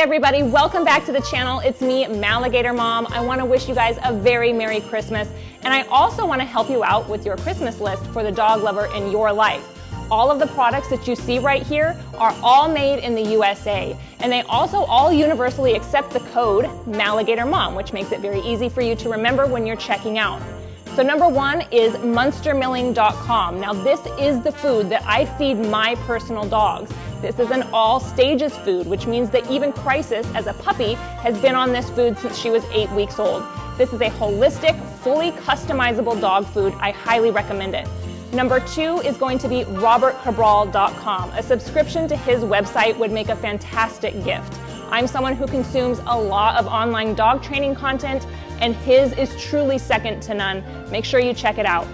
everybody, welcome back to the channel. It's me, Maligatormom. I want to wish you guys a very Merry Christmas, and I also want to help you out with your Christmas list for the dog lover in your life. All of the products that you see right here are all made in the USA, and they also all universally accept the code Maligatormom, which makes it very easy for you to remember when you're checking out. So number one is MuensterMilling.com. Now this is the food that I feed my personal dogs. This is an all stages food, which means that even Crisis, as a puppy, has been on this food since she was 8 weeks old. This is a holistic, fully customizable dog food. I highly recommend it. Number two is going to be RobertCabral.com. A subscription to his website would make a fantastic gift. I'm someone who consumes a lot of online dog training content, and his is truly second to none. Make sure you check it out.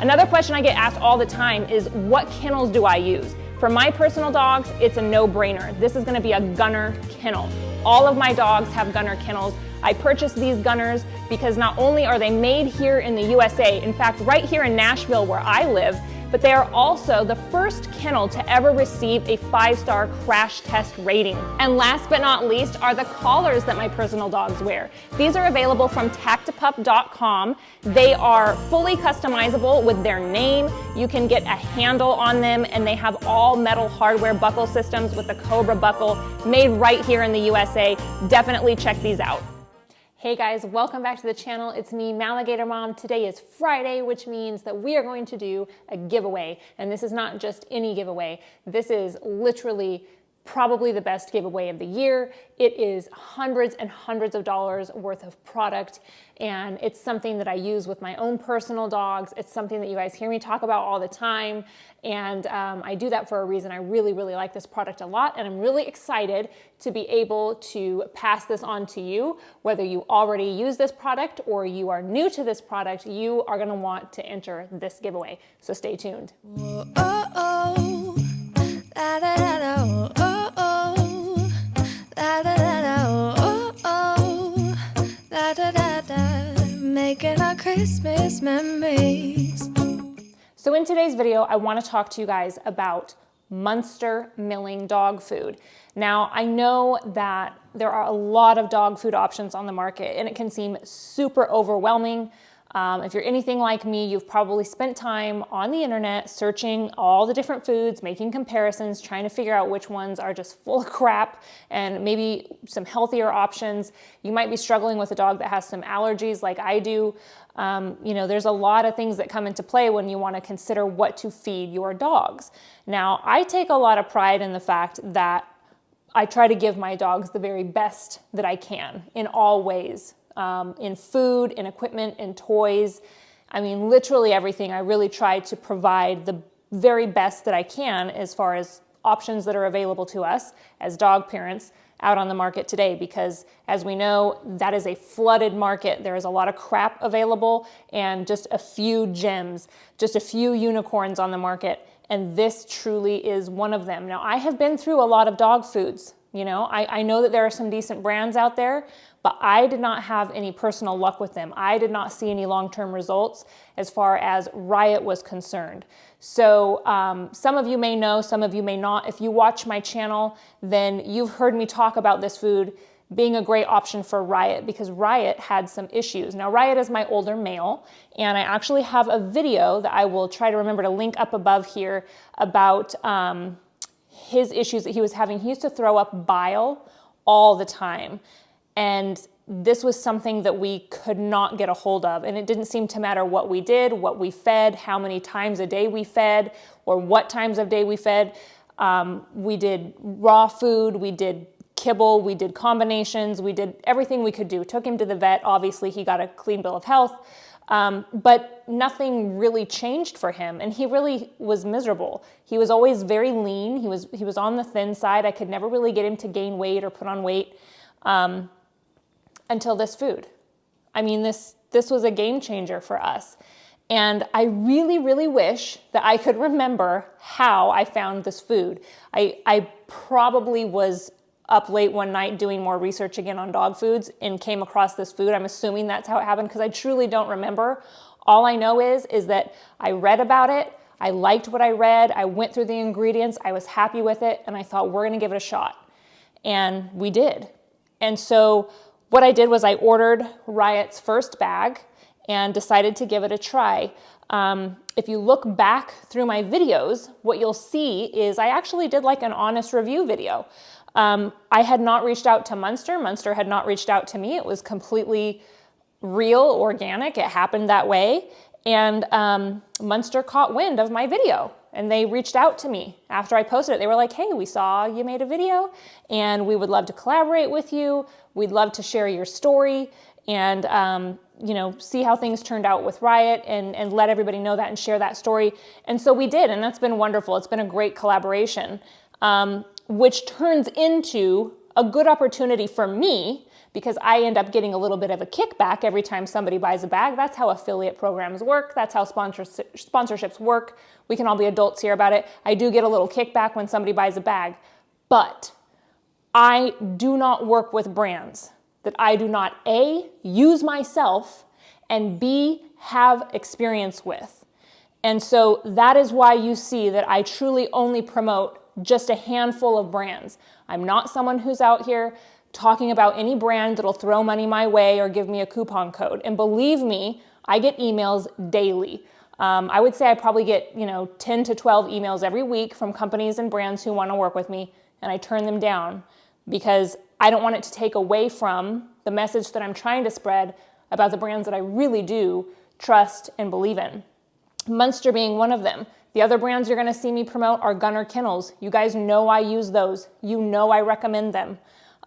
Another question I get asked all the time is, what kennels do I use? For my personal dogs, it's a no-brainer. This is gonna be a gunner kennel. All of my dogs have gunner kennels. I purchased these gunners because not only are they made here in the USA, in fact, right here in Nashville where I live, but they are also the first kennel to ever receive a 5-star crash test rating. And last but not least are the collars that my personal dogs wear. These are available from tactipup.com. They are fully customizable with their name. You can get a handle on them, and they have all metal hardware buckle systems with the Cobra buckle made right here in the USA. Definitely check these out. Hey guys, welcome back to the channel. It's me, Maligatormom. Today is Friday, which means that we are going to do a giveaway. And this is not just any giveaway. This is literally probably the best giveaway of the year. It is hundreds and hundreds of dollars worth of product, and it's something that I use with my own personal dogs. It's something that you guys hear me talk about all the time, and I do that for a reason. I really, really like this product a lot, and I'm really excited to be able to pass this on to you. Whether you already use this product or you are new to this product, you are gonna want to enter this giveaway, so stay tuned. Whoa, oh, oh. Da, da, da, da, oh, oh. Da, da, da, da, oh, oh. Da, da, da, da. Making our Christmas memories. So in today's video, I want to talk to you guys about Muenster milling dog food. Now, I know that there are a lot of dog food options on the market, and it can seem super overwhelming. If you're anything like me, you've probably spent time on the internet searching all the different foods, making comparisons, trying to figure out which ones are just full of crap and maybe some healthier options. You might be struggling with a dog that has some allergies like I do. You know, there's a lot of things that come into play when you want to consider what to feed your dogs. Now, I take a lot of pride in the fact that I try to give my dogs the very best that I can in all ways. In food, in equipment, in toys. I mean, literally everything. I really try to provide the very best that I can as far as options that are available to us as dog parents out on the market today, because as we know, that is a flooded market. There is a lot of crap available and just a few gems, just a few unicorns on the market. And this truly is one of them. Now, I have been through a lot of dog foods. You know, I know that there are some decent brands out there, but I did not have any personal luck with them. I did not see any long-term results as far as Riot was concerned. So some of you may know, some of you may not. If you watch my channel, then you've heard me talk about this food being a great option for Riot, because Riot had some issues. Now, Riot is my older male, and I actually have a video that I will try to remember to link up above here about his issues that he was having. He used to throw up bile all the time. And this was something that we could not get a hold of. And it didn't seem to matter what we did, what we fed, how many times a day we fed, or what times of day we fed. We did raw food, we did kibble, we did combinations, we did everything we could do. Took him to the vet. Obviously, he got a clean bill of health. But nothing really changed for him, and he really was miserable. He was always very lean. He was on the thin side. I could never really get him to gain weight or put on weight until this food. I mean, this was a game changer for us. And I really, really wish that I could remember how I found this food. I probably was up late one night doing more research again on dog foods and came across this food. I'm assuming that's how it happened, because I truly don't remember. All I know is that I read about it. I liked what I read. I went through the ingredients. I was happy with it. And I thought, we're going to give it a shot. And we did. And so what I did was I ordered Riot's first bag and decided to give it a try. If you look back through my videos, what you'll see is I actually did like an honest review video. I had not reached out to Muenster. Muenster had not reached out to me. It was completely real, organic. It happened that way. And Muenster caught wind of my video and they reached out to me after I posted it. They were like, hey, we saw you made a video and we would love to collaborate with you. We'd love to share your story and you know, see how things turned out with Riot and let everybody know that and share that story. And so we did, and that's been wonderful. It's been a great collaboration, which turns into a good opportunity for me because I end up getting a little bit of a kickback every time somebody buys a bag. That's how affiliate programs work. That's how sponsorships work. We can all be adults here about it. I do get a little kickback when somebody buys a bag, but I do not work with brands that I do not A, use myself, and B, have experience with. And so that is why you see that I truly only promote just a handful of brands. I'm not someone who's out here talking about any brand that'll throw money my way or give me a coupon code. And believe me, I get emails daily. I would say I probably get 10 to 12 emails every week from companies and brands who want to work with me, and I turn them down because I don't want it to take away from the message that I'm trying to spread about the brands that I really do trust and believe in. Muenster being one of them. The other brands you're going to see me promote are Gunner Kennels. You guys know I use those. You know I recommend them.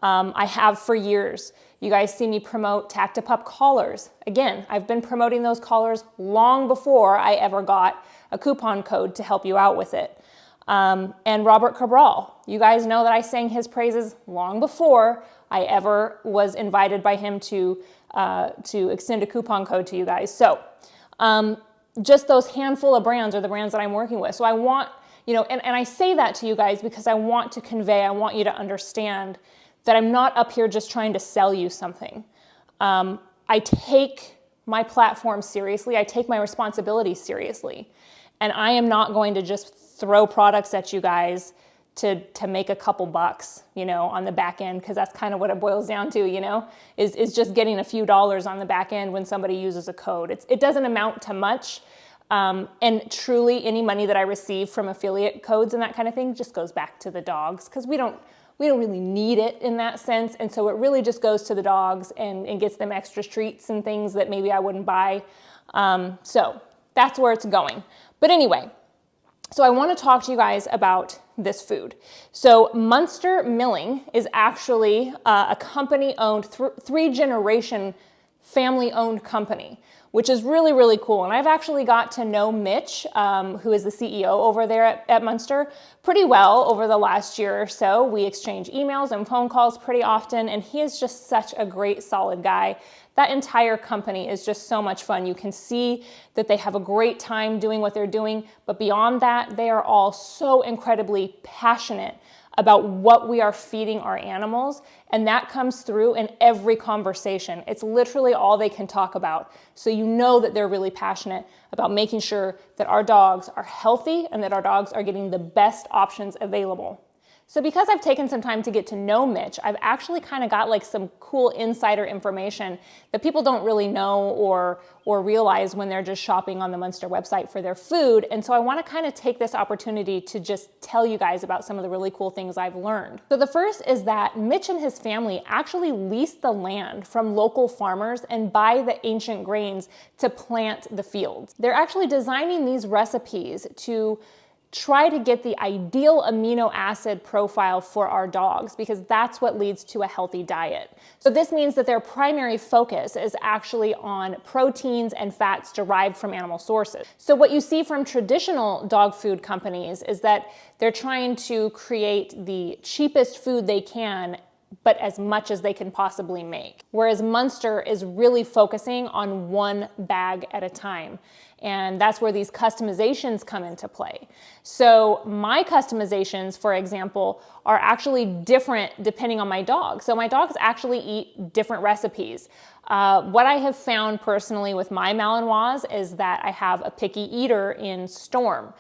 I have for years. You guys see me promote Tactipup collars. Again, I've been promoting those collars long before I ever got a coupon code to help you out with it. And Robert Cabral. You guys know that I sang his praises long before I ever was invited by him to extend a coupon code to you guys. So just those handful of brands are the brands that I'm working with. So I want, and I say that to you guys because I want to convey, I want you to understand that I'm not up here just trying to sell you something. I take my platform seriously. I take my responsibility seriously. And I am not going to just throw products at you guys to make a couple bucks, on the back end, because that's kind of what it boils down to, is just getting a few dollars on the back end when somebody uses a code. It doesn't amount to much. And truly any money that I receive from affiliate codes and that kind of thing just goes back to the dogs because we don't really need it in that sense. And so it really just goes to the dogs and gets them extra treats and things that maybe I wouldn't buy. So that's where it's going. But anyway, so I want to talk to you guys about this food. So Muenster Milling is actually a company-owned, three-generation family-owned company, which is really, really cool. And I've actually got to know Mitch, who is the CEO over there at Muenster, pretty well over the last year or so. We exchange emails and phone calls pretty often, and he is just such a great, solid guy. That entire company is just so much fun. You can see that they have a great time doing what they're doing, but beyond that, they are all so incredibly passionate about what we are feeding our animals, and that comes through in every conversation. It's literally all they can talk about. So you know that they're really passionate about making sure that our dogs are healthy and that our dogs are getting the best options available. So because I've taken some time to get to know Mitch, I've actually kind of got like some cool insider information that people don't really know or realize when they're just shopping on the Muenster website for their food. And so I want to kind of take this opportunity to just tell you guys about some of the really cool things I've learned. So the first is that Mitch and his family actually lease the land from local farmers and buy the ancient grains to plant the fields. They're actually designing these recipes to try to get the ideal amino acid profile for our dogs because that's what leads to a healthy diet. So this means that their primary focus is actually on proteins and fats derived from animal sources. So what you see from traditional dog food companies is that they're trying to create the cheapest food they can, but as much as they can possibly make. Whereas Muenster is really focusing on one bag at a time. And that's where these customizations come into play. So my customizations, for example, are actually different depending on my dog. So my dogs actually eat different recipes. What I have found personally with my Malinois is that I have a picky eater in Storm.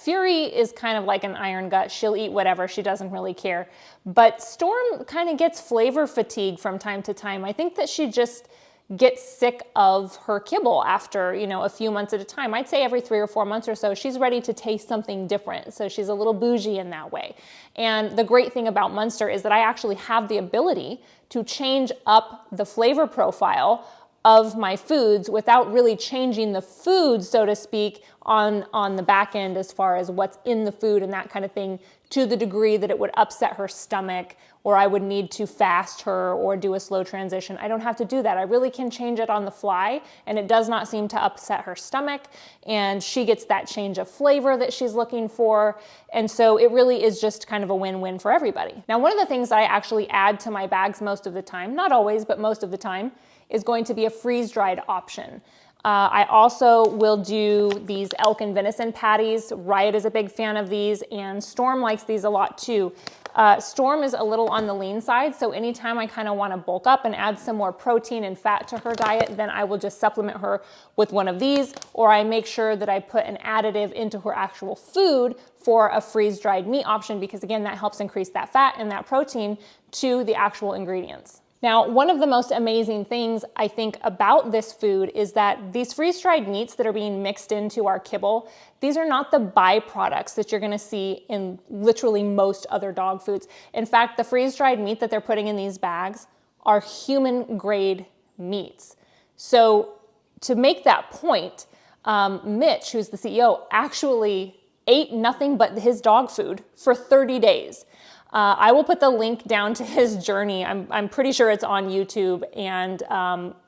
Fury is kind of like an iron gut. She'll eat whatever. She doesn't really care. But Storm kind of gets flavor fatigue from time to time. I think that she just gets sick of her kibble after, you know, a few months at a time. I'd say every 3 or 4 months or so, she's ready to taste something different. So she's a little bougie in that way. And the great thing about Muenster is that I actually have the ability to change up the flavor profile of my foods without really changing the food, so to speak, on the back end as far as what's in the food and that kind of thing, to the degree that it would upset her stomach, or I would need to fast her or do a slow transition. I don't have to do that. I really can change it on the fly, and it does not seem to upset her stomach, and she gets that change of flavor that she's looking for. And so it really is just kind of a win-win for everybody. Now, one of the things that I actually add to my bags most of the time, not always, but most of the time, is going to be a freeze-dried option. I also will do these elk and venison patties. Riot is a big fan of these, and Storm likes these a lot too. Storm is a little on the lean side, so anytime I kind of want to bulk up and add some more protein and fat to her diet, then I will just supplement her with one of these, or I make sure that I put an additive into her actual food for a freeze-dried meat option, because again, that helps increase that fat and that protein to the actual ingredients. Now, one of the most amazing things I think about this food is that these freeze-dried meats that are being mixed into our kibble, these are not the byproducts that you're gonna see in literally most other dog foods. In fact, the freeze-dried meat that they're putting in these bags are human-grade meats. So to make that point, Mitch, who's the CEO, actually ate nothing but his dog food for 30 days. I will put the link down to his journey. I'm pretty sure it's on YouTube, and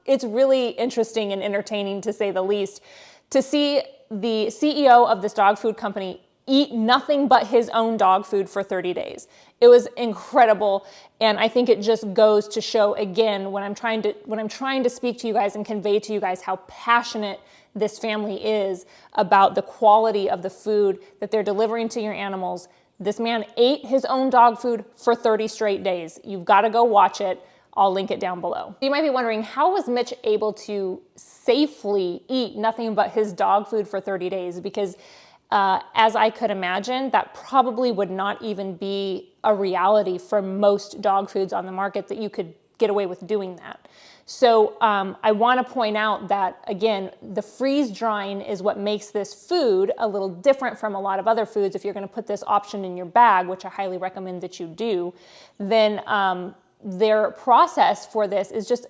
it's really interesting and entertaining, to say the least, to see the CEO of this dog food company eat nothing but his own dog food for 30 days. It was incredible, and I think it just goes to show, again, when I'm trying to speak to you guys and convey to you guys how passionate this family is about the quality of the food that they're delivering to your animals. This man ate his own dog food for 30 straight days. You've got to go watch it. I'll link it down below. You might be wondering, how was Mitch able to safely eat nothing but his dog food for 30 days? Because as I could imagine, that probably would not even be a reality for most dog foods on the market, that you could get away with doing that. So I want to point out that, again, the freeze drying is what makes this food a little different from a lot of other foods. If you're going to put this option in your bag, which I highly recommend that you do, then their process for this is just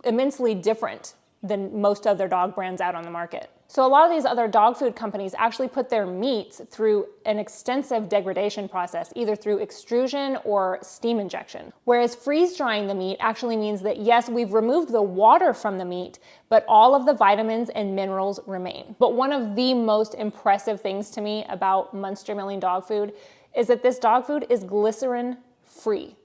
immensely different than most other dog brands out on the market. So a lot of these other dog food companies actually put their meats through an extensive degradation process, either through extrusion or steam injection. Whereas freeze drying the meat actually means that, yes, we've removed the water from the meat, but all of the vitamins and minerals remain. But one of the most impressive things to me about Muenster milling dog food is that this dog food is glycerin free.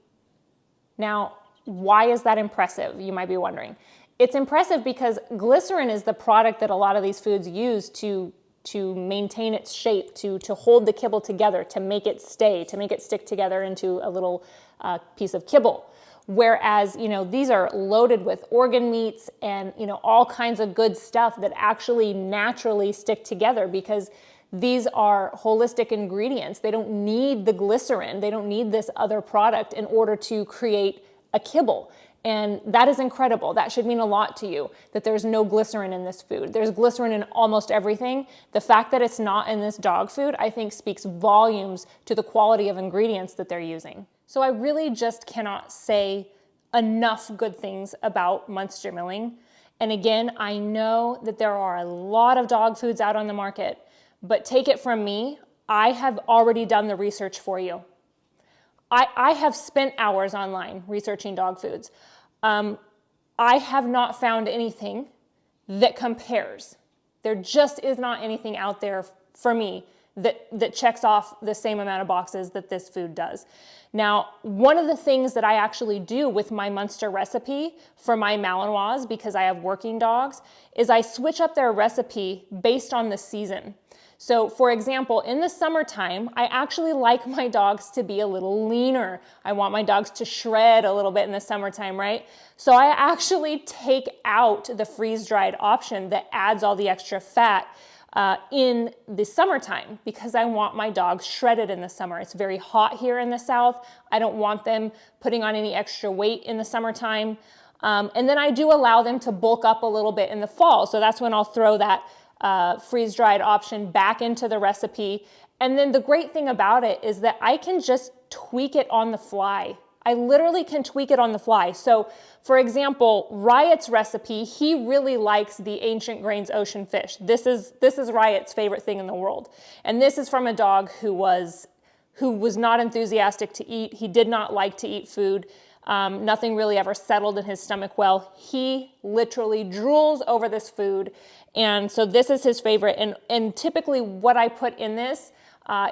Now, why is that impressive? You might be wondering. It's impressive because glycerin is the product that a lot of these foods use to maintain its shape, to hold the kibble together, to make it stay, to make it stick together into a little piece of kibble. Whereas, you know, these are loaded with organ meats and, you know, all kinds of good stuff that actually naturally stick together, because these are holistic ingredients. They don't need the glycerin. They don't need this other product in order to create a kibble. And that is incredible. That should mean a lot to you, that there's no glycerin in this food. There's glycerin in almost everything. The fact that it's not in this dog food, I think, speaks volumes to the quality of ingredients that they're using. So I really just cannot say enough good things about Muenster milling. And again, I know that there are a lot of dog foods out on the market, but take it from me, I have already done the research for you. I have spent hours online researching dog foods. I have not found anything that compares. There just is not anything out there for me that checks off the same amount of boxes that this food does. Now, one of the things that I actually do with my Muenster recipe for my Malinois, because I have working dogs, is I switch up their recipe based on the season. So for example, in the summertime, I actually like my dogs to be a little leaner. I want my dogs to shred a little bit in the summertime, right? So I actually take out the freeze-dried option that adds all the extra fat in the summertime because I want my dogs shredded in the summer. It's very hot here in the South. I don't want them putting on any extra weight in the summertime. And then I do allow them to bulk up a little bit in the fall. So that's when I'll throw that freeze-dried option back into the recipe. And then the great thing about it is that I can just tweak it on the fly. I literally can tweak it on the fly. So for example, Riot's recipe, he really likes the ancient grains ocean fish. This is Riot's favorite thing in the world. And this is from a dog who was not enthusiastic to eat. He did not like to eat food. Nothing really ever settled in his stomach well. He literally drools over this food. And so this is his favorite. And typically what I put in this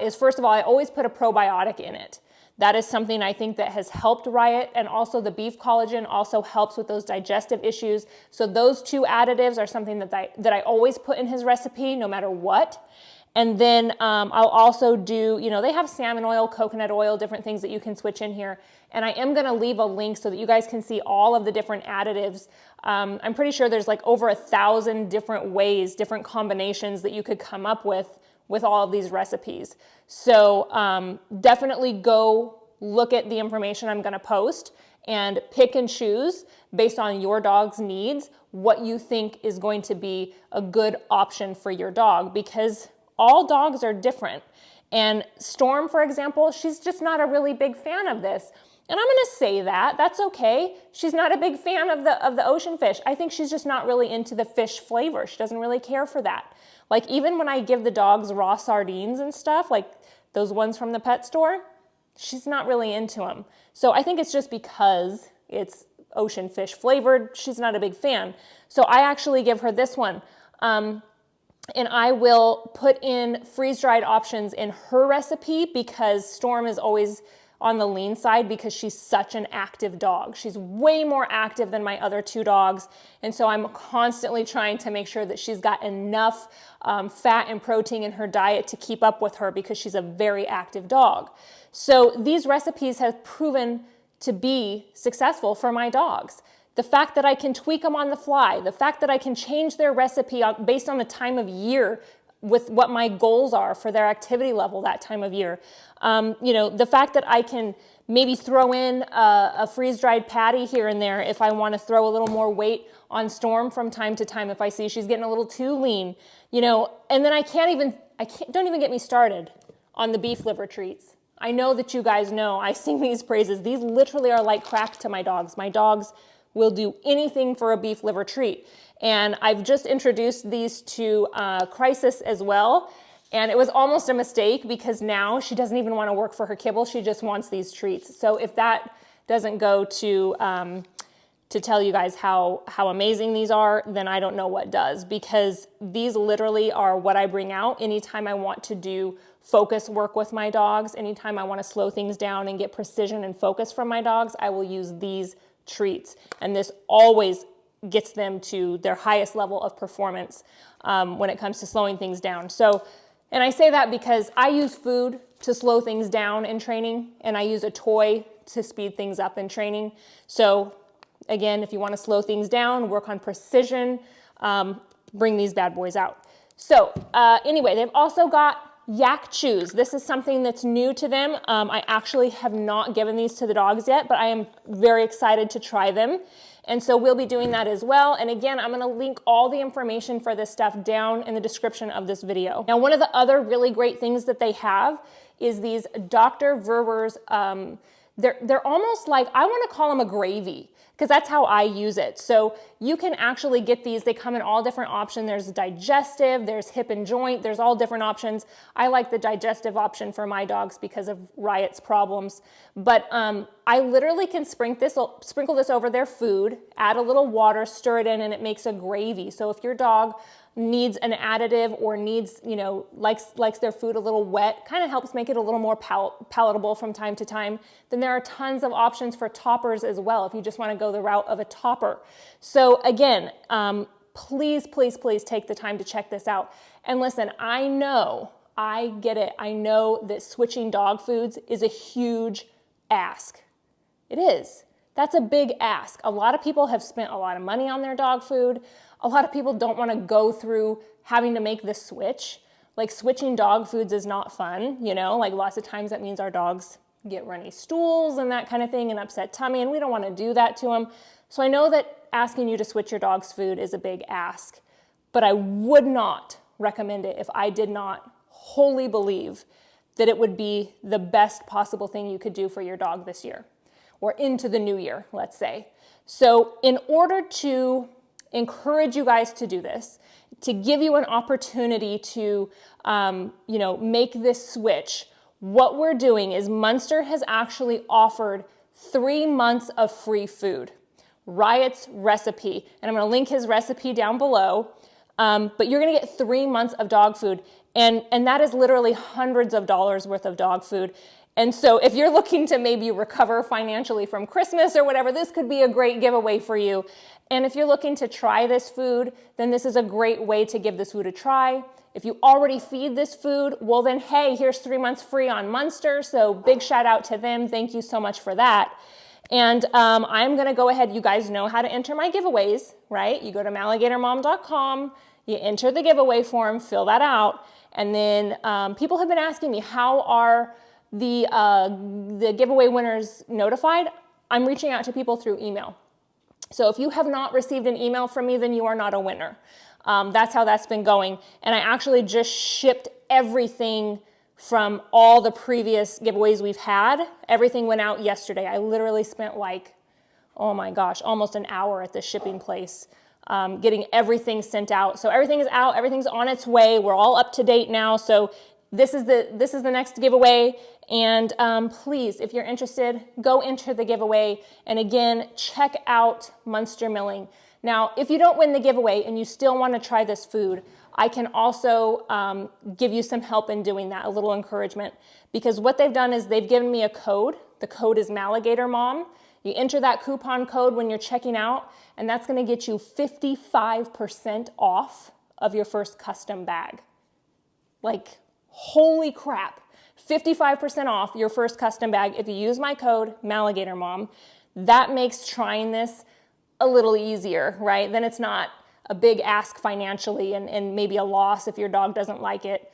is, first of all, I always put a probiotic in it. That is something I think that has helped Riot, and also the beef collagen also helps with those digestive issues. So those two additives are something that I always put in his recipe no matter what. And then I'll also do, they have salmon oil, coconut oil, different things that you can switch in here. And I am gonna leave a link so that you guys can see all of the different additives. I'm pretty sure there's like over 1,000 different ways, different combinations that you could come up with all of these recipes. So definitely go look at the information I'm gonna post and pick and choose based on your dog's needs what you think is going to be a good option for your dog, because all dogs are different. And Storm, for example, she's just not a really big fan of this. And I'm gonna say that, that's okay. She's not a big fan of the ocean fish. I think she's just not really into the fish flavor. She doesn't really care for that. Like even when I give the dogs raw sardines and stuff, like those ones from the pet store, she's not really into them. So I think it's just because it's ocean fish flavored, she's not a big fan. So I actually give her this one. And I will put in freeze-dried options in her recipe because Storm is always on the lean side because she's such an active dog. She's way more active than my other two dogs. And so I'm constantly trying to make sure that she's got enough fat and protein in her diet to keep up with her because she's a very active dog. So these recipes have proven to be successful for my dogs. The fact that I can tweak them on the fly, the fact that I can change their recipe based on the time of year with what my goals are for their activity level that time of year. The fact that I can maybe throw in a freeze-dried patty here and there if I want to throw a little more weight on Storm from time to time if I see she's getting a little too lean, and then don't even get me started on the beef liver treats. I know that you guys know, I sing these praises. These literally are like crack to my dogs. My dogs will do anything for a beef liver treat. And I've just introduced these to Crisis as well. And it was almost a mistake because now she doesn't even want to work for her kibble. She just wants these treats. So if that doesn't go to tell you guys how amazing these are, then I don't know what does, because these literally are what I bring out anytime I want to do focus work with my dogs. Anytime I want to slow things down and get precision and focus from my dogs, I will use these treats. And this always gets them to their highest level of performance when it comes to slowing things down. So, and I say that because I use food to slow things down in training, and I use a toy to speed things up in training. So again, if you want to slow things down, work on precision, bring these bad boys out. So anyway, they've also got yak chews. This is something that's new to them. I actually have not given these to the dogs yet, but I am very excited to try them. And so we'll be doing that as well. And again, I'm gonna link all the information for this stuff down in the description of this video. Now, one of the other really great things that they have is these Dr. Verwer's, they're almost like, I wanna call them a gravy, because that's how I use it. So you can actually get these. They come in all different options. There's digestive, there's hip and joint, there's all different options. I like the digestive option for my dogs because of Riot's problems. But I literally can sprinkle this over their food, add a little water, stir it in, and it makes a gravy. So if your dog needs an additive or needs, likes their food a little wet, kind of helps make it a little more palatable from time to time, then there are tons of options for toppers as well if you just want to go the route of a topper. So again, please, please, please take the time to check this out. And listen, I know, I get it. I know that switching dog foods is a huge ask. It is. That's a big ask. A lot of people have spent a lot of money on their dog food. A lot of people don't want to go through having to make this switch. Like switching dog foods is not fun, you know, like lots of times that means our dogs get runny stools and that kind of thing and upset tummy, and we don't want to do that to them. So I know that asking you to switch your dog's food is a big ask, but I would not recommend it if I did not wholly believe that it would be the best possible thing you could do for your dog this year or into the new year, let's say. So in order to encourage you guys to do this, to give you an opportunity to, make this switch, what we're doing is Muenster has actually offered 3 months of free food. Riot's recipe, and I'm gonna link his recipe down below, but you're gonna get 3 months of dog food, and that is literally hundreds of dollars worth of dog food. And so if you're looking to maybe recover financially from Christmas or whatever, this could be a great giveaway for you. And if you're looking to try this food, then this is a great way to give this food a try. If you already feed this food, well then, hey, here's 3 months free on Muenster. So big shout out to them. Thank you so much for that. And I'm gonna go ahead, you guys know how to enter my giveaways, right? You go to maligatormom.com, you enter the giveaway form, fill that out. And then people have been asking me, how are the giveaway winners notified? I'm reaching out to people through email. So if you have not received an email from me, then you are not a winner. That's how that's been going. And I actually just shipped everything from all the previous giveaways we've had. Everything went out yesterday. I literally spent like, oh my gosh, almost an hour at the shipping place getting everything sent out. So everything is out, everything's on its way. We're all up to date now. So this is the next giveaway. And please, if you're interested, go enter the giveaway. And again, check out Muenster Milling. Now, if you don't win the giveaway and you still want to try this food, I can also give you some help in doing that, a little encouragement. Because what they've done is they've given me a code. The code is Maligatormom. You enter that coupon code when you're checking out, and that's going to get you 55% off of your first custom bag. Like, holy crap. 55% off your first custom bag if you use my code Maligatormom. That makes trying this a little easier, right? Then it's not a big ask financially and maybe a loss if your dog doesn't like it,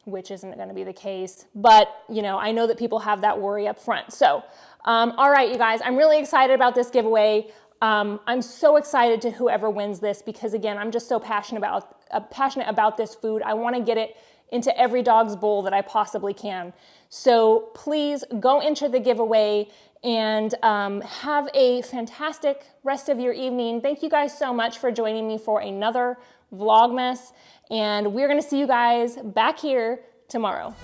which isn't going to be the case. But, I know that people have that worry up front. So, all right, you guys, I'm really excited about this giveaway. I'm so excited to whoever wins this because, again, I'm just so passionate about this food. I want to get it into every dog's bowl that I possibly can. So please go enter the giveaway and have a fantastic rest of your evening. Thank you guys so much for joining me for another Vlogmas, and we're gonna see you guys back here tomorrow.